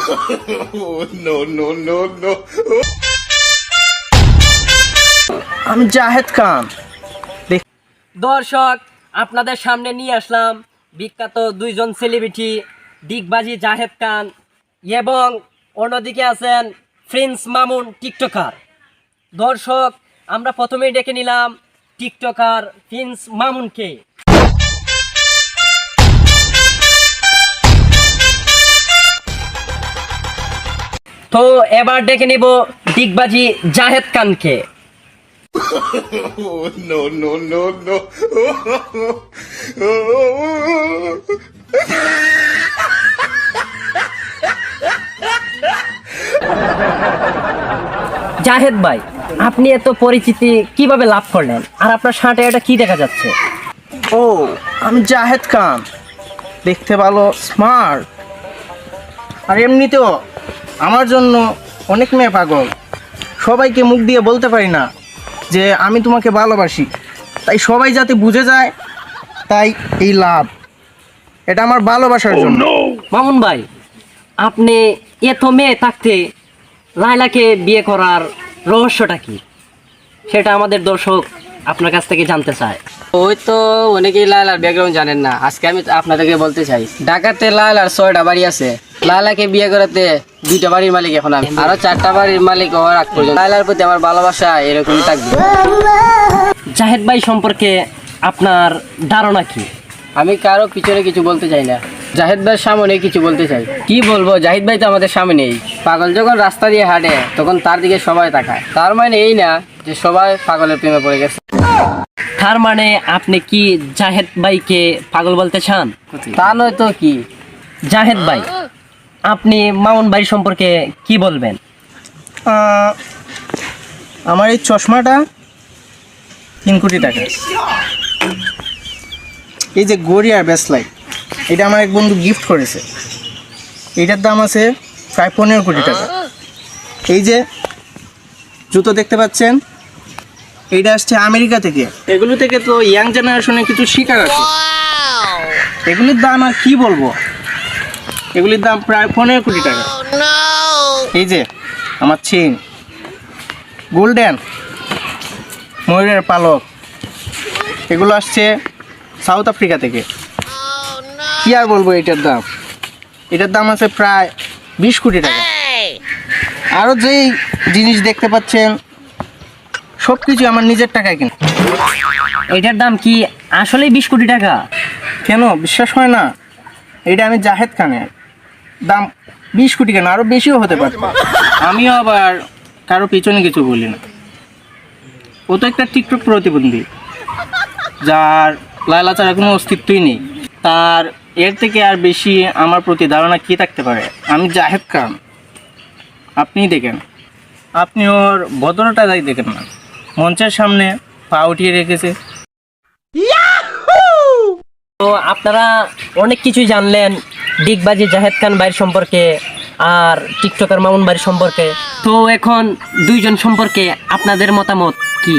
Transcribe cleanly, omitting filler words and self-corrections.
No, no, no, no. আমি জাহেদ খান। দর্শক, আপনাদের সামনে নিয়ে আসলাম বিখ্যাত দুইজন সেলিব্রিটি, ডিগবাজি জাহেদ খান এবং অন্যদিকে আছেন প্রিন্স মামুন টিকটকার। দর্শক, আমরা প্রথমেই ডেকে নিলাম টিকটকার প্রিন্স মামুনকে। তো এবার ডেকে নিব ডিগবাজি জাহেদ খানকে। No, no, no, no. Zahed ভাই, আপনি এত পরিচিতি কিভাবে লাভ করলেন, আর আপনার শার্টে এটা কি দেখা যাচ্ছে? ও, আমি জাহেদ খান, দেখতে ভালো, স্মার্ট, আর এমনিতেও আমার জন্য অনেক মেয়ে পাগল। সবাইকে মুখ দিয়ে বলতে পারি না যে আমি তোমাকে ভালোবাসি, তাই সবাই যাতে বুঝে যায়, তাই এই লাভ, এটা আমার ভালোবাসার জন্য। মামুন ভাই, আপনি এত মেয়ে থাকতে লায়লাকে বিয়ে করার রহস্যটা কি, সেটা আমাদের দর্শক আপনার কাছ থেকে জানতে চায়। ওই তো অনেকেই লায়লার ব্যাকগ্রাউন্ড জানেন না, আজকে আমি আপনাদেরকে বলতে চাই। ঢাকাতে লায়লার 6টা বাড়ি আছে। লায়লাকে বিয়ে করাতে 2টা বাড়ির মালিক এখন আমি, আরো 4টা বাড়ির মালিক হওয়ার আগ পর্যন্ত লায়লার প্রতি আমার ভালোবাসা এরকমই থাকবে। জাহেদ ভাই সম্পর্কে আপনার ধারণা কি? আমি কারো পিছনে কিছু বলতে চাই না, জাহেদ ভাইয়ের সামনে কিছু বলতে চাই। কি বলবো, জাহিদ ভাই তো আমাদের সামনেই। পাগল যখন রাস্তা দিয়ে হাঁটে তখন তার দিকে সবাই তাকায়। তার মানে এই না যে সবাই পাগলের প্রেমে পড়ে গেছে। তার মানে আপনি কি জাহেদ ভাইকে পাগল বলতে চান? তা নয় তো কি। জাহেদ ভাই, আপনি মামুন ভাই সম্পর্কে কি বলবেন? আমার এই চশমাটা 3 কোটি টাকা। এই যে গড়ি আর ব্যাসলাইট, এটা আমার এক বন্ধু গিফট করেছে। এটার দাম আছে প্রায় 15 কোটি টাকা। এই যে জুতো দেখতে পাচ্ছেন, এইটা আসছে আমেরিকা থেকে। এগুলো থেকে তো ইয়াং জেনারেশনে কিছু শিকার আছে। এগুলির দাম আর কি বলবো, এগুলির দাম প্রায় 15 কোটি টাকা। এই যে আমার চেইন, গোল্ডেন ময়ূরের পালক, এগুলো আসছে সাউথ আফ্রিকা থেকে। কি আর বলবো, এটার দাম আছে প্রায় 20 কোটি টাকা। আরও যেই জিনিস দেখতে পাচ্ছেন সব কিছু আমার নিজের টাকায় কিনা। এটার দাম কি আসলেই 20 কোটি টাকা? কেন বিশ্বাস হয় না? এটা আমি জাহেদ খানের, দাম 20 কোটি কেন, আরও বেশিও হতে পারে। আমিও আবার কারো পিছনে কিছু বলি না। ও তো একটা টিকটক প্রতিবন্ধী, যার লায়লা ছাড়া কোনো অস্তিত্বই নেই। তার এর থেকে আর বেশি আমার প্রতি ধারণা কী থাকতে পারে? আমি জাহেদ খান, আপনিই দেখেন, আপনি ওর ভদ্রতাটাই দেখেন না। মঞ্চের সামনে পা উঠিয়ে রেখেছে। তো আপনারা অনেক কিছুই জানলেন ডিগবাজি জাহেদ খান ভাইয়ের সম্পর্কে আর টিকটকার মামুন ভাইয়ের সম্পর্কে। তো এখন দুইজন সম্পর্কে আপনাদের মতামত কি?